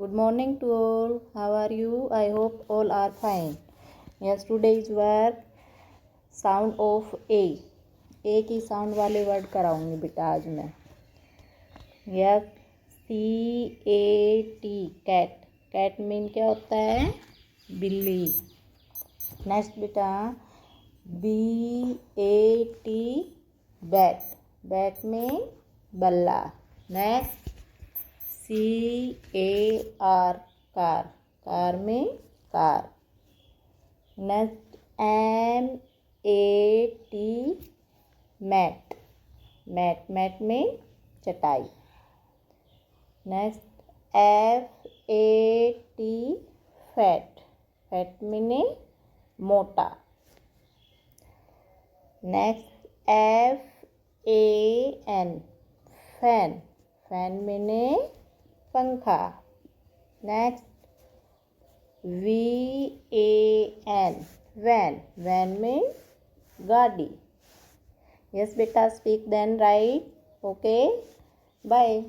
Good morning to all. How are you? I hope all are fine. Yes, today's work sound of A. A की sound वाले word कराऊंगी बेटा आज मैं. Yes, CAT cat. Cat mean क्या होता है? बिल्ली. नेक्स्ट बेटा BAT बैट. बैट में बल्ला. Next CAR car. कार में car. Next MAT mat. Mat. Mat में चटाई. Next FAT fat. Fat means मोटा. Next FAN fan. Fan means पंखा. Next VAN van. वैन में गाड़ी. यस बेटा, speak then write. Okay, bye.